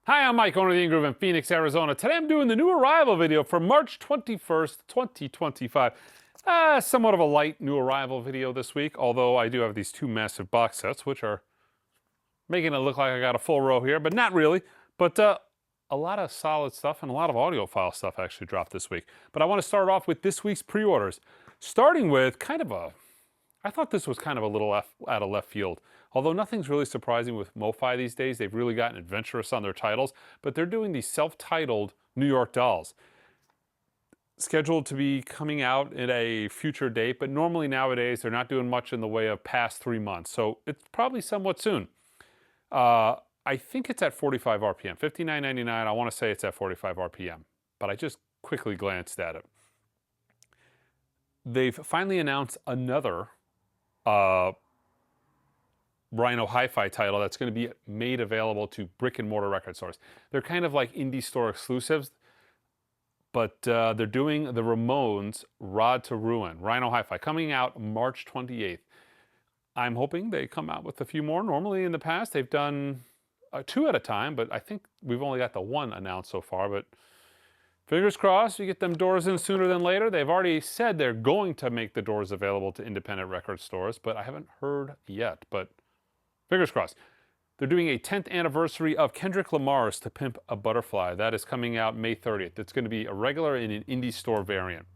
Hi, I'm Mike, owner of the In Groove in Phoenix, Arizona. Today I'm doing the new arrival video for March 21st, 2025. Somewhat of a light new arrival video this week, although I do have these two massive box sets, which are making it look like I got a full row here, but not really. But a lot of solid stuff and a lot of audiophile stuff actually dropped this week. But I want to start off with this week's pre-orders, starting with I thought this was kind of a little out of left field. Although nothing's really surprising with MoFi these days, they've really gotten adventurous on their titles, but they're doing these self-titled New York Dolls. Scheduled to be coming out at a future date, but normally nowadays they're not doing much in the way of past 3 months, so it's probably somewhat soon. I think it's at 45 RPM, $59.99. I want to say it's at 45 RPM, but I just quickly glanced at it. They've finally announced another Rhino Hi-Fi title that's going to be made available to brick and mortar record stores. They're kind of like indie store exclusives, but they're doing the Ramones Rod to Ruin, Rhino Hi-Fi, coming out March 28th. I'm hoping they come out with a few more. Normally in the past they've done 2 at a time, but I think we've only got the 1 announced so far, but fingers crossed you get them doors in sooner than later. They've already said they're going to make the doors available to independent record stores, but I haven't heard yet, but fingers crossed. They're doing a 10th anniversary of Kendrick Lamar's To Pimp a Butterfly. That is coming out May 30th. It's going to be a regular and an indie store variant.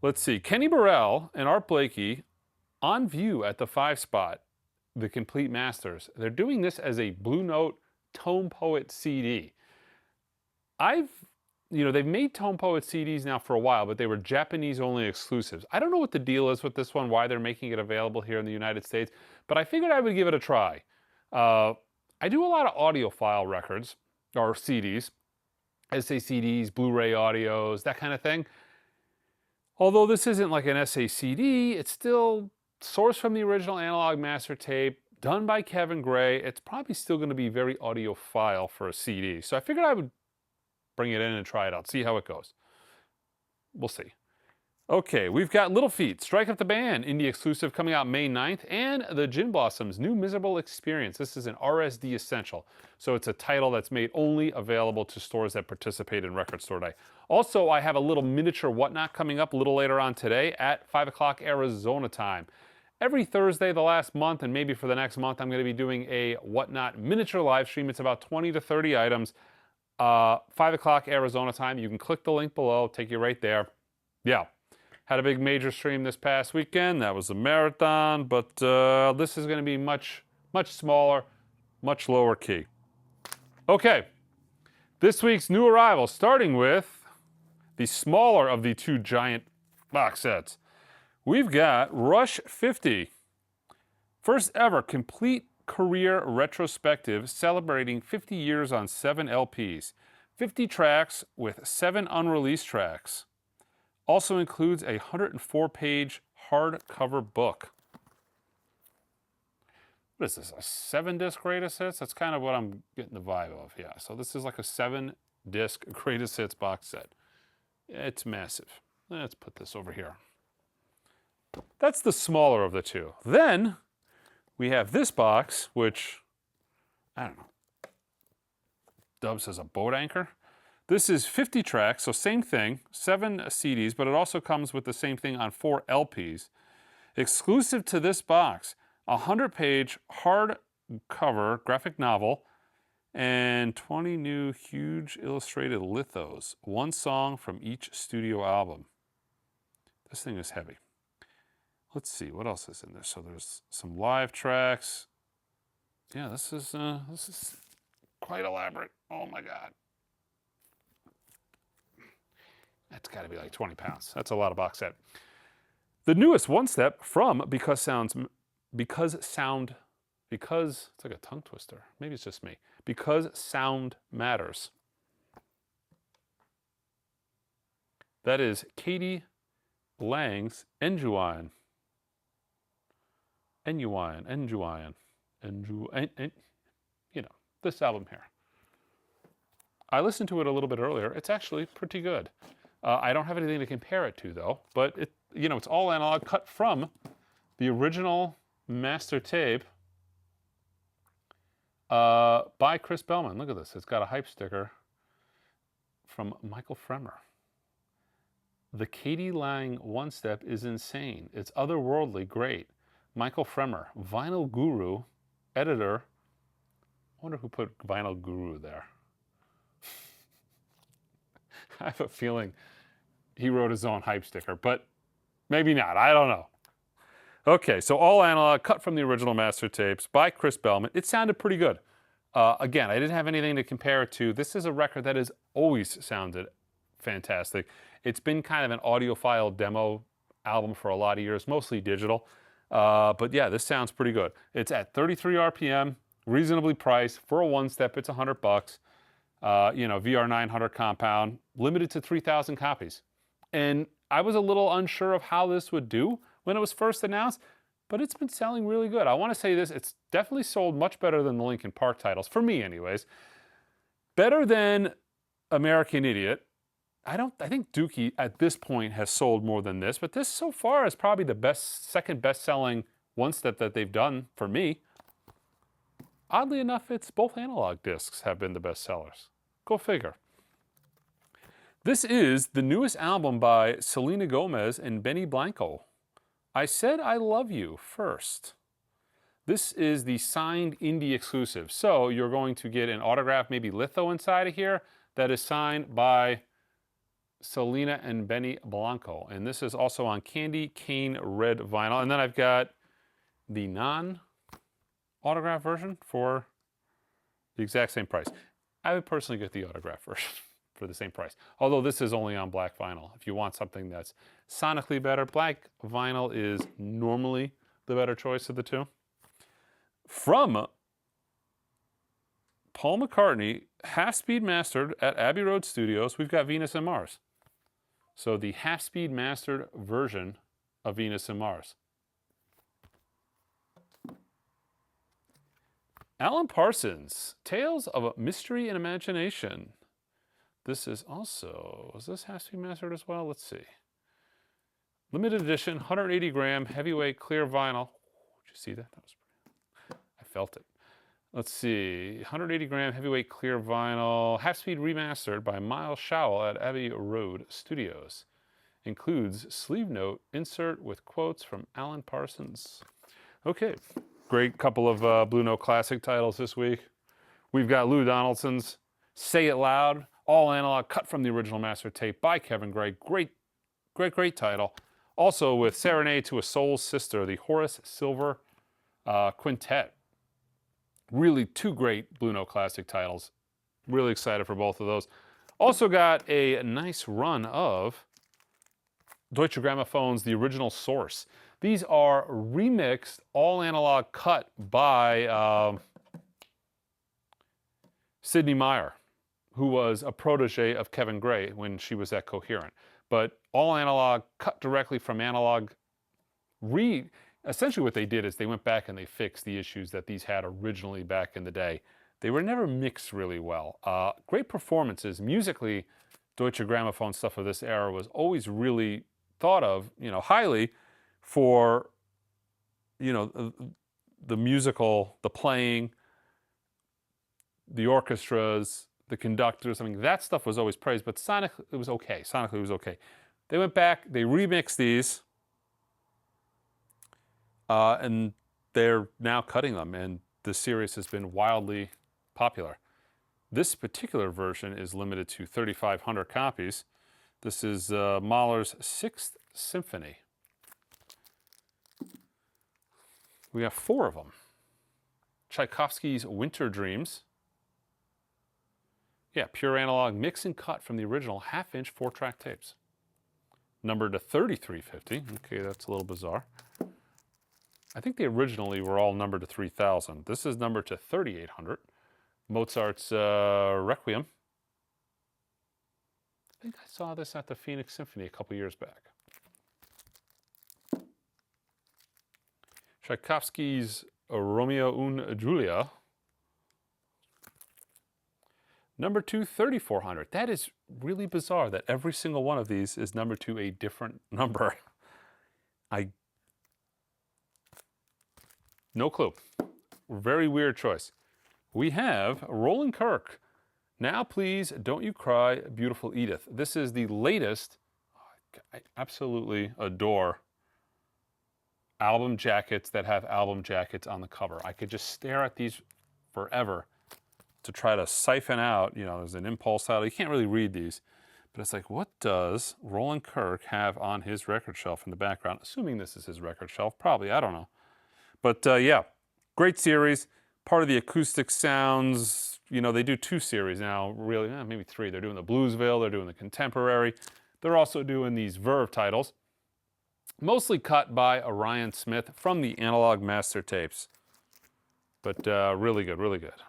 Let's see. Kenny Burrell and Art Blakey on view at the 5 spot, the Complete Masters. They're doing this as a Blue Note Tone Poet CD. They've made Tone Poet CDs now for a while, but they were Japanese-only exclusives. I don't know what the deal is with this one, why they're making it available here in the United States, but I figured I would give it a try. I do a lot of audiophile records, or CDs, SACDs, Blu-ray audios, that kind of thing. Although this isn't like an SACD, it's still sourced from the original analog master tape, done by Kevin Gray. It's probably still going to be very audiophile for a CD. So I figured I would bring it in and try it out, see how it goes. We'll see. Okay, we've got Little Feat, Strike Up the Band, indie exclusive, coming out May 9th, and the Gin Blossoms, New Miserable Experience. This is an RSD essential, so it's a title that's made only available to stores that participate in Record Store Day. Also, I have a little miniature Whatnot coming up a little later on today at 5 o'clock Arizona time. Every Thursday the last month, and maybe for the next month, I'm going to be doing a Whatnot miniature live stream. It's about 20 to 30 items. 5 o'clock Arizona time. You can click the link below, take you right there. Yeah, had a big major stream this past weekend. That was a marathon, but this is going to be much smaller, much lower key. Okay, this week's new arrival, starting with the smaller of the 2 giant box sets. We've got Rush 50, first ever complete career retrospective celebrating 50 years on 7 LPs, 50 tracks with 7 unreleased tracks. Also includes a 104-page hardcover book. What is this, a 7-disc greatest hits? That's kind of what I'm getting the vibe of, yeah. So this is like a 7-disc greatest hits box set. It's massive. Let's put this over here. That's the smaller of the 2. Then we have this box, which, I don't know, Dub says a boat anchor. This is 50 tracks, so same thing, 7 CDs, but it also comes with the same thing on 4 LPs. Exclusive to this box, a 100-page hardcover graphic novel and 20 new huge illustrated lithos, 1 song from each studio album. This thing is heavy. Let's see, what else is in there? So there's some live tracks. Yeah, this is quite elaborate. Oh my God. That's got to be like 20 pounds. That's a lot of box set. The newest one step from Because it's like a tongue twister. Maybe it's just me. Because Sound Matters. That is Katie Lang's Enjuine, this album here. I listened to it a little bit earlier. It's actually pretty good. I don't have anything to compare it to though, but it's all analog, cut from the original master tape By Chris Bellman. Look at this. It's got a hype sticker from Michael Fremer. The Katie Lang one step is insane. It's otherworldly great. Michael Fremer, vinyl guru, editor. I wonder who put vinyl guru there. I have a feeling he wrote his own hype sticker, but maybe not. I don't know. Okay, so all analog, cut from the original master tapes by Chris Bellman. It sounded pretty good. Again, I didn't have anything to compare it to. This is a record that has always sounded fantastic. It's been kind of an audiophile demo album for a lot of years, mostly digital. But yeah, this sounds pretty good. It's at 33 RPM, reasonably priced. For a one-step, it's $100. VR 900 compound, limited to 3,000 copies. And I was a little unsure of how this would do when it was first announced, but it's been selling really good. I want to say this, it's definitely sold much better than the Linkin Park titles, for me anyways. Better than American Idiot. I think Dookie at this point has sold more than this, but this so far is probably the second best-selling one-step that they've done for me. Oddly enough, it's both analog discs have been the best sellers. Go figure. This is the newest album by Selena Gomez and Benny Blanco. I Said I Love You First. This is the signed indie exclusive. So you're going to get an autograph, maybe litho inside of here, that is signed by Selena and Benny Blanco. And this is also on candy cane red vinyl. And then I've got the non-autograph version for the exact same price. I would personally get the autograph version for the same price. Although this is only on black vinyl. If you want something that's sonically better, black vinyl is normally the better choice of the two. From Paul McCartney, half-speed mastered at Abbey Road Studios, we've got Venus and Mars. So the half-speed mastered version of Venus and Mars. Alan Parsons, Tales of Mystery and Imagination. This is also, is this half-speed mastered as well? Let's see. Limited edition, 180 gram, heavyweight, clear vinyl. Did you see that? That was pretty, I felt it. Let's see, 180 gram, heavyweight, clear vinyl, half-speed remastered by Miles Showell at Abbey Road Studios. Includes sleeve note insert with quotes from Alan Parsons. Okay, great couple of Blue Note classic titles this week. We've got Lou Donaldson's Say It Loud, all analog, cut from the original master tape by Kevin Gray. Great title. Also with Serenade to a Soul Sister, the Horace Silver Quintet. Really two great Blue Note classic titles. Really excited for both of those. Also got a nice run of Deutsche Grammophone's The Original Source. These are remixed, all analog cut by Sidney Meyer, who was a protege of Kevin Gray when she was at Coherent. But all analog, cut directly from analog. Essentially what they did is they went back and they fixed the issues that these had originally back in the day. They were never mixed really well. Great performances. Musically, Deutsche Gramophone stuff of this era was always really thought of, highly for, the musical, the playing, the orchestras, the conductors. I mean, that stuff was always praised, but sonically it was okay. Sonically it was okay. They went back, they remixed these, and they're now cutting them, and the series has been wildly popular. This particular version is limited to 3,500 copies. This is Mahler's Sixth Symphony. We have 4 of them. Tchaikovsky's Winter Dreams. Yeah, pure analog mix and cut from the original half-inch 4-track tapes. Numbered to 3350. Okay, that's a little bizarre. I think they originally were all numbered to 3000. This is numbered to 3800. Mozart's Requiem. I think I saw this at the Phoenix Symphony a couple years back. Tchaikovsky's Romeo und Julia. Number 2, 3400. That is really bizarre that every single one of these is numbered to a different number. No clue. Very weird choice. we have Roland Kirk. Now Please Don't You Cry, Beautiful Edith. This is the latest. I absolutely adore album jackets that have album jackets on the cover. I could just stare at these forever to try to siphon out, there's an impulse title. You can't really read these, but it's like, what does Roland Kirk have on his record shelf in the background? Assuming this is his record shelf, probably, I don't know. But yeah, great series. Part of the Acoustic Sounds, they do 2 series now, really, maybe 3. They're doing the Bluesville, they're doing the Contemporary. They're also doing these Verve titles, mostly cut by Orion Smith from the Analog Master tapes. But really good, really good.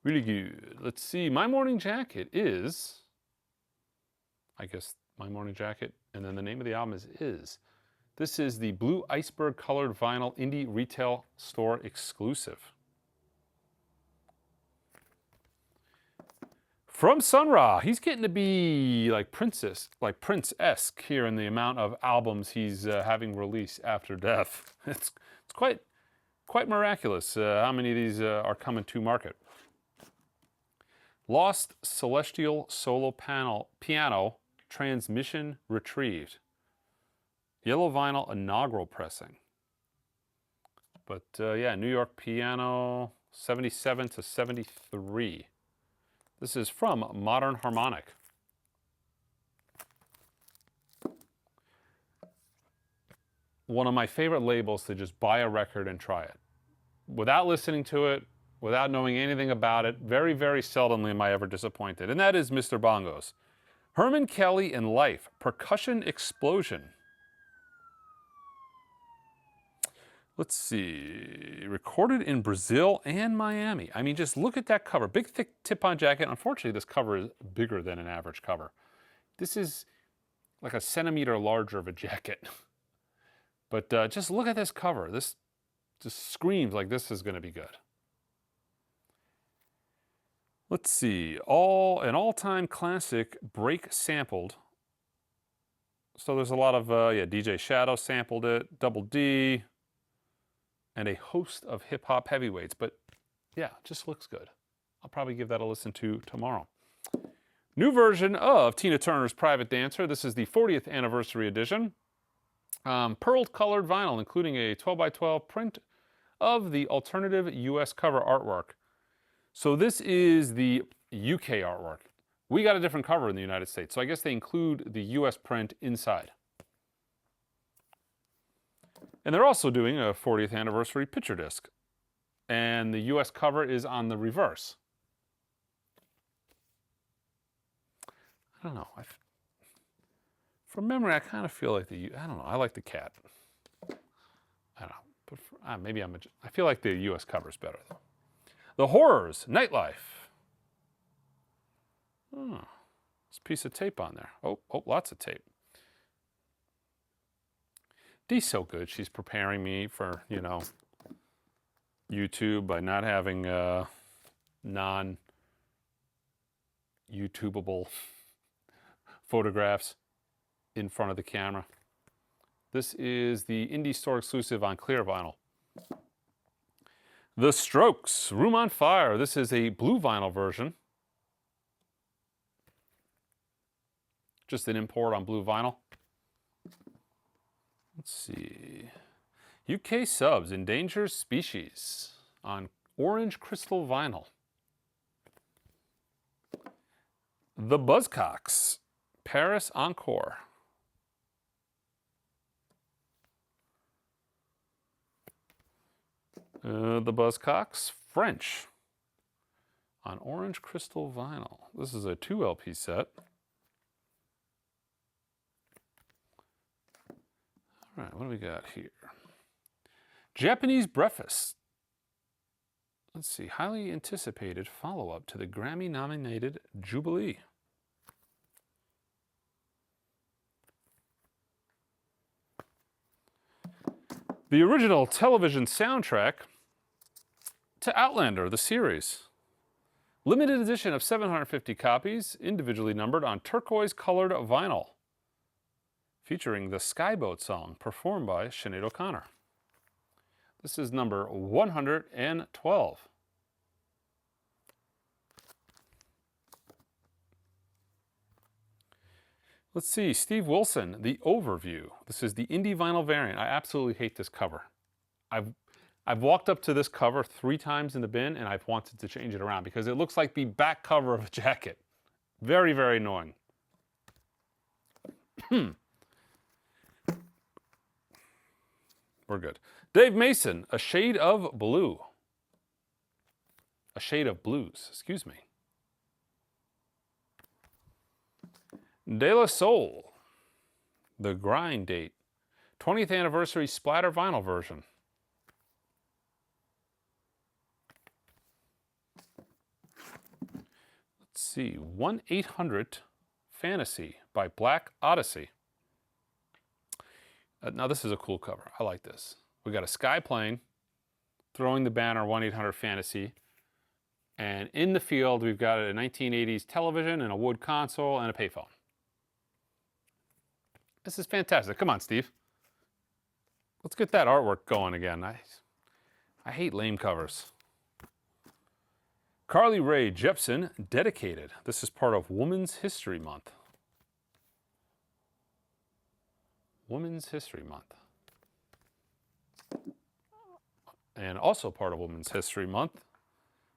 Really good. Let's see, My Morning Jacket is, I guess, My Morning Jacket, and then the name of the album is. This is the Blue Iceberg colored vinyl indie retail store exclusive. From Sun Ra, he's getting to be like Prince-esque here in the amount of albums he's having released after death. It's quite miraculous how many of these are coming to market. Lost Celestial Solo Piano Transmission Retrieved. Yellow vinyl inaugural pressing. But yeah, New York Piano 77 to 73. This is from Modern Harmonic. One of my favorite labels to just buy a record and try it. Without listening to it, without knowing anything about it, very, very seldomly am I ever disappointed. And that is Mr. Bongos. Herman Kelly in Life, Percussion Explosion. Let's see, recorded in Brazil and Miami. I mean, just look at that cover. Big, thick tip-on jacket. Unfortunately, this cover is bigger than an average cover. This is like a centimeter larger of a jacket. But just look at this cover. This just screams like this is going to be good. Let's see, an all-time classic, Break sampled. So there's a lot of, DJ Shadow sampled it, Double D, and a host of hip-hop heavyweights. But yeah, just looks good. I'll probably give that a listen to tomorrow. New version of Tina Turner's Private Dancer. This is the 40th anniversary edition. Pearled colored vinyl, including a 12x12 print of the alternative US cover artwork. So this is the UK artwork. We got a different cover in the United States, so I guess they include the US print inside. And they're also doing a 40th anniversary picture disc. And the US cover is on the reverse. I don't know. From memory, I kind of feel like I like the cat. I don't know. But maybe I feel like the US cover is better, though. The Horrors, Nightlife. Oh, there's a piece of tape on there. Oh, lots of tape. Dee's so good. She's preparing me for, YouTube by not having non-YouTubeable photographs in front of the camera. This is the Indie Store exclusive on clear vinyl. The Strokes, Room on Fire. This is a blue vinyl version. Just an import on blue vinyl. Let's see. UK Subs, Endangered Species on orange crystal vinyl. The Buzzcocks, Paris Encore. The Buzzcocks, French on orange crystal vinyl. This is a 2 LP set. All right, what do we got here? Japanese Breakfast. Let's see, highly anticipated follow-up to the Grammy-nominated Jubilee. The original television soundtrack to Outlander, the series. Limited edition of 750 copies, individually numbered on turquoise-colored vinyl, featuring the Skyboat song performed by Sinead O'Connor. This is number 112. Let's see, Steve Wilson, the overview. This is the indie vinyl variant. I absolutely hate this cover. I've walked up to this cover 3 times in the bin and I've wanted to change it around because it looks like the back cover of a jacket. Very, very annoying. We're good. Dave Mason, A Shade of Blue. A Shade of Blues, excuse me. De La Soul, The Grind Date. 20th Anniversary Splatter Vinyl version. Let's see, 1-800 Fantasy by Black Odyssey. Now this is a cool cover. I like this. We got a sky plane throwing the banner 1-800 Fantasy. And in the field, we've got a 1980s television and a wood console and a payphone. This is fantastic. Come on, Steve. Let's get that artwork going again. I hate lame covers. Carly Rae Jepsen, Dedicated. This is part of Women's History Month. Women's History Month. And also part of Women's History Month,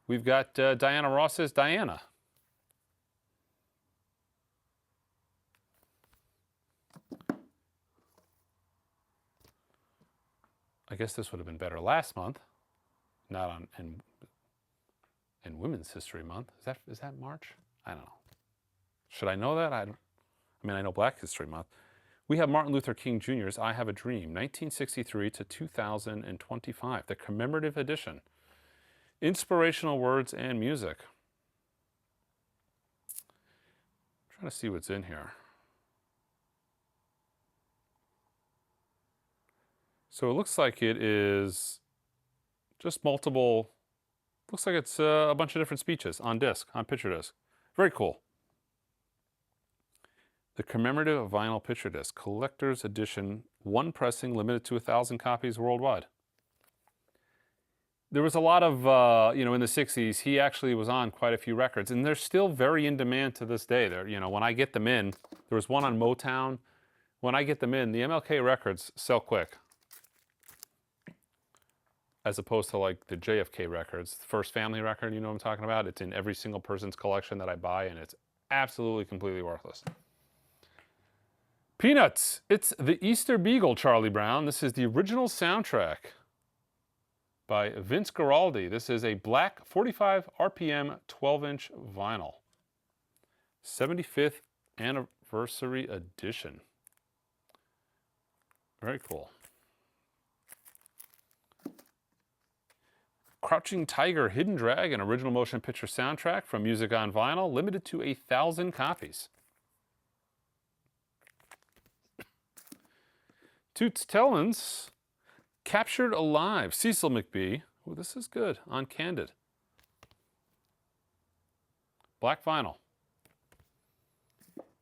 we've got Diana Ross's Diana. I guess this would have been better last month, not on in Women's History Month. Is that March? I don't know. Should I know that? I mean, I know Black History Month. We have Martin Luther King Jr.'s I Have a Dream, 1963 to 2025, the commemorative edition. Inspirational words and music. I'm trying to see what's in here. So it looks like it is just multiple, looks like it's a bunch of different speeches on disc, on picture disc. Very cool. The commemorative vinyl picture disc, collector's edition, 1 pressing, limited to 1,000 copies worldwide. There was a lot of, in the 60s, he actually was on quite a few records, and they're still very in demand to this day. When I get them in, there was one on Motown. When I get them in, the MLK records sell quick. As opposed to like the JFK records, the First Family record, you know what I'm talking about? It's in every single person's collection that I buy, and it's absolutely, completely worthless. Peanuts, it's the Easter Beagle, Charlie Brown. This is the original soundtrack by Vince Guaraldi. This is a black 45 RPM 12-inch vinyl. 75th anniversary edition. Very cool. Crouching Tiger, Hidden Dragon, original motion picture soundtrack from Music on Vinyl, limited to 1,000 copies. Toots Tellens, Captured Alive, Cecil McBee. Oh, this is good, on Candid. Black vinyl.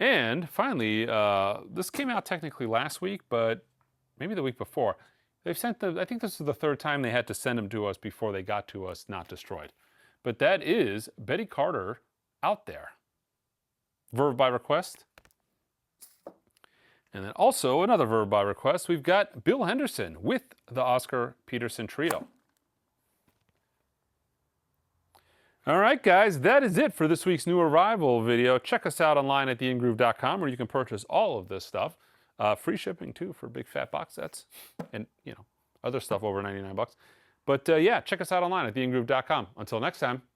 And finally, this came out technically last week, but maybe the week before. They've sent I think this is the 3rd time they had to send them to us before they got to us, not destroyed. But that is Betty Carter, Out There. Verve by request. And then also another Verve by request, we've got Bill Henderson with the Oscar Peterson Trio. All right, guys, that is it for this week's new arrival video. Check us out online at theingroove.com where you can purchase all of this stuff. Free shipping too for big fat box sets and other stuff over 99 bucks. But yeah, check us out online at theingroove.com. Until next time.